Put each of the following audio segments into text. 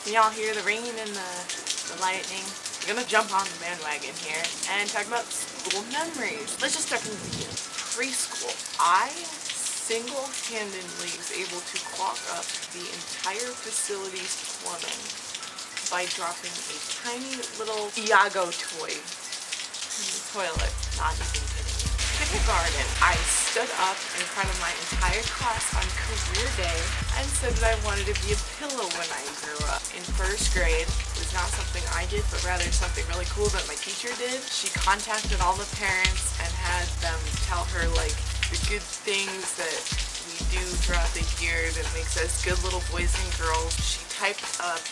Can y'all hear the rain and the lightning? I'm gonna jump on the bandwagon here and talk about school memories. Let's just start from the beginning. Preschool. I single-handedly was able to clog up the entire facility's plumbing by dropping a tiny little Iago toy in the toilet. Not even kidding. Kindergarten, I stood up in front of my entire class on career day and said that I wanted to be a pillow when I grew up. In first grade, it was not something I did, but rather something really cool that my teacher did. She contacted all the parents and had them tell her like the good things that we do throughout the year that makes us good little boys and girls. She typed up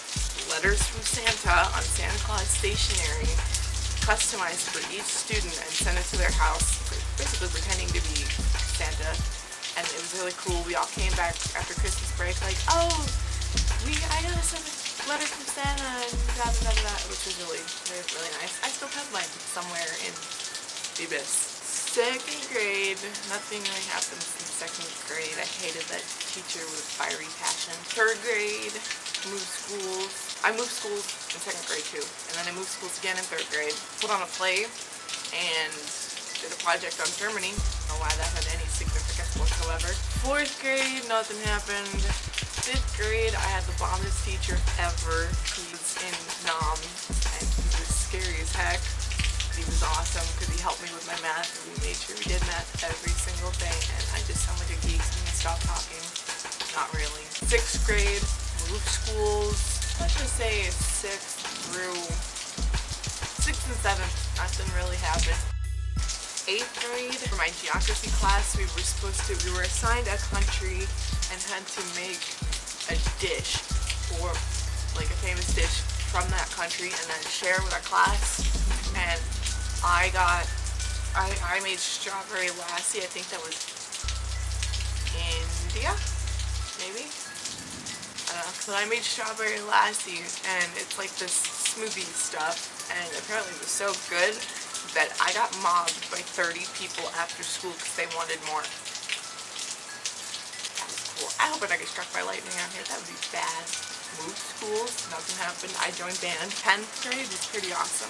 letters from Santa on Santa Claus stationery, customized for each student, and sent it to their house, basically pretending to be Santa. And it was really cool. We all came back after Christmas break like, oh, I got us a letter from Santa and da da da da, which was really nice. I still have mine somewhere in the abyss. Second grade, nothing really happened in second grade. I hated that teacher with fiery passion. Third grade, moved schools. I moved schools in second grade too, and then I moved schools again in third grade. Put on a play and did a project on Germany. I don't know why that had any significance whatsoever. Fourth grade, nothing happened. Fifth grade, I had the bombest teacher ever. He was in Nam, and he was scary as heck. He was awesome because he helped me with my math, and we made sure we did math every single day, and I just sound like a geek and he stopped talking. Not really. Sixth grade, moved schools. Let's just say 6th through 6th and 7th, nothing really happened. 8th grade, for my geography class, we were assigned a country and had to make a dish, or like a famous dish from that country, and then share with our class. And I made strawberry lassi. I think that was India, maybe? I don't know. So I made strawberry lassi, and it's like this smoothie stuff, and apparently it was so good that I got mobbed by 30 people after school because they wanted more. That was cool. I hope I don't get struck by lightning out here. That would be bad. Moved schools, nothing happened. I joined band. 10th grade was pretty awesome.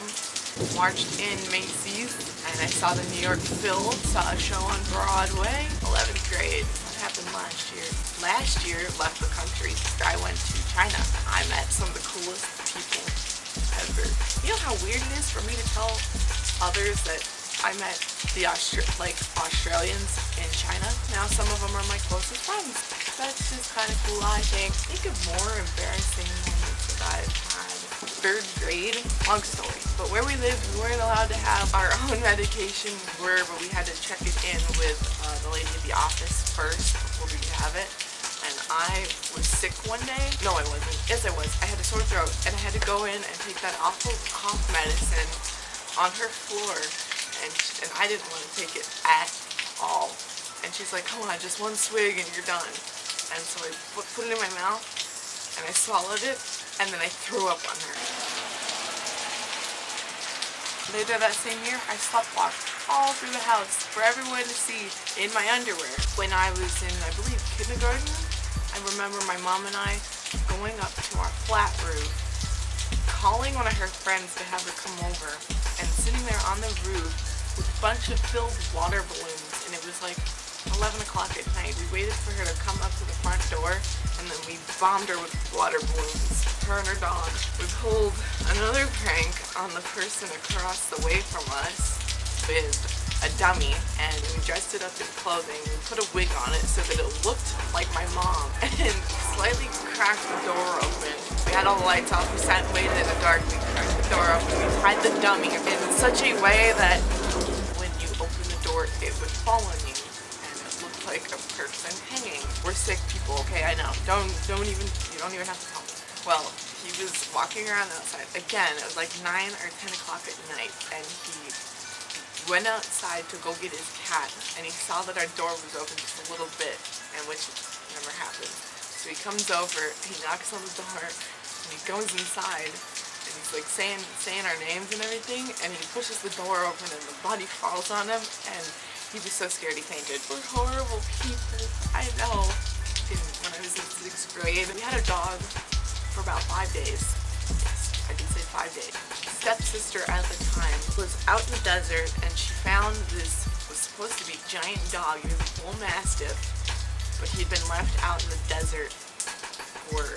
Marched in Macy's, and I saw the New York Phil, saw a show on Broadway. 11th grade, what happened last year? Last year, left the country. I went to China. I met some of the coolest people ever. You know how weird it is for me to tell others that I met the Australians in China? Now some of them are my closest friends. That's just kind of cool, I think. Think of more embarrassing moments that I've had. 3rd grade, long story. But where we lived, we weren't allowed to have our own medication. But we had to check it in with the lady at the office first before we could have it. And I was sick one day. No, I wasn't. Yes, I was. I had a sore throat, and I had to go in and take that awful cough medicine on her floor. And I didn't want to take it at all. And she's like, come on, just one swig and you're done. And so I put it in my mouth, and I swallowed it, and then I threw up on her. Later that same year, I sleptwalked all through the house for everyone to see in my underwear. When I was in, I believe, kindergarten, I remember my mom and I going up to our flat roof, calling one of her friends to have her come over, and sitting there on the roof with a bunch of filled water balloons, and it was like 11 o'clock at night. We waited for her to come up to the front door, and then we bombed her with water balloons, her and her dog. We pulled another prank on the person across the way from us with a dummy, and we dressed it up in clothing. We put a wig on it so that it looked like my mom, and slightly cracked the door open. We had all the lights off. We sat and waited in the dark. We cracked the door open. We tied the dummy in such a way that when you open the door, it would fall on you. Like a person hanging. We're sick people, okay? I know. You don't even have to tell me. Well, he was walking around outside. Again, it was like 9 or 10 o'clock at night, and he went outside to go get his cat, and he saw that our door was open just a little bit, and which never happened. So he comes over, he knocks on the door, and he goes inside, and he's like saying our names and everything, and he pushes the door open, and the body falls on him, and he was so scared he fainted. We're horrible people. I know. When I was in 6th grade, we had a dog for about 5 days. Yes, I did say 5 days. Stepsister at the time was out in the desert and she found this, was supposed to be a giant dog. He was a bull mastiff, but he'd been left out in the desert for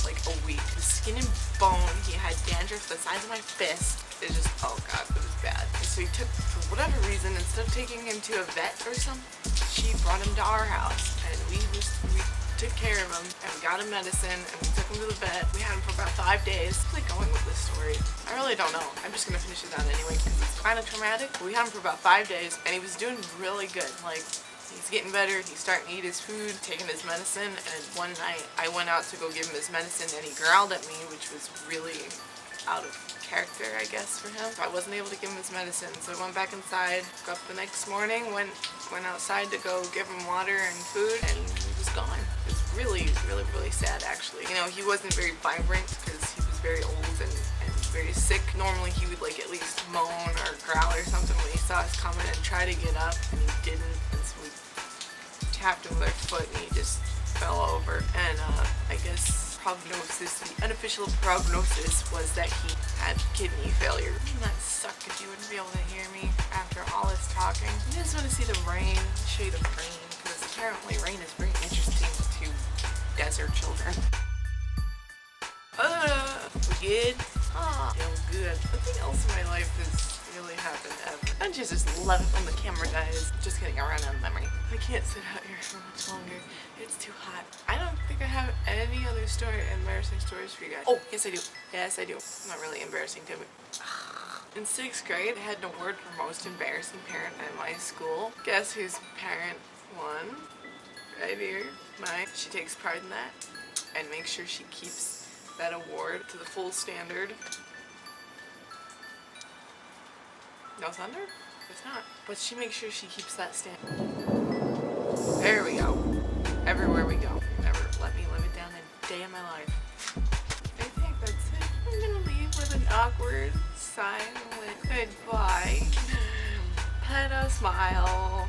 like a week. The skin and bone, he had dandruff the size of my fist. It just, oh god, it was bad. And so he took, for whatever reason, instead of taking him to a vet or something, she brought him to our house and we took care of him and we got him medicine and we took him to the vet. We had him for about 5 days. Where's I going with this story? I really don't know. I'm just gonna finish it out anyway because it's kind of traumatic. But we had him for about 5 days and he was doing really good. Like, he's getting better, he's starting to eat his food, taking his medicine, and one night I went out to go give him his medicine and he growled at me, which was really out of character, I guess, for him. So I wasn't able to give him his medicine, so I went back inside, woke up the next morning, went outside to go give him water and food, and he was gone. It was really sad, actually. You know, he wasn't very vibrant because he was very old and very sick. Normally he would like at least moan or growl or something when he saw us coming and try to get up, and he didn't, and so we tapped him with our foot and he just fell over. And I guess prognosis, the unofficial prognosis was that he had kidney failure. Wouldn't that suck if you wouldn't be able to hear me after all this talking? You just want to see the rain, show you the rain, because apparently rain is very interesting to desert children. We good? Ah, feel good. Nothing else in my life has really happened ever. I just love it when the camera dies. Just kidding, I ran out of memory. I can't sit out here for much longer. It's too hot. I don't think I have any other embarrassing stories for you guys. Oh, yes I do. Yes I do. Not really embarrassing to me. In 6th grade, I had an award for most embarrassing parent at my school. Guess whose parent won? Right here. Mine. She takes pride in that and makes sure she keeps that award to the full standard. No thunder? It's not. But she makes sure she keeps that standard. There we go. Everywhere we go. Never let me live it down a day in my life. I think that's it. I'm gonna leave with an awkward silent goodbye. Pedo smile.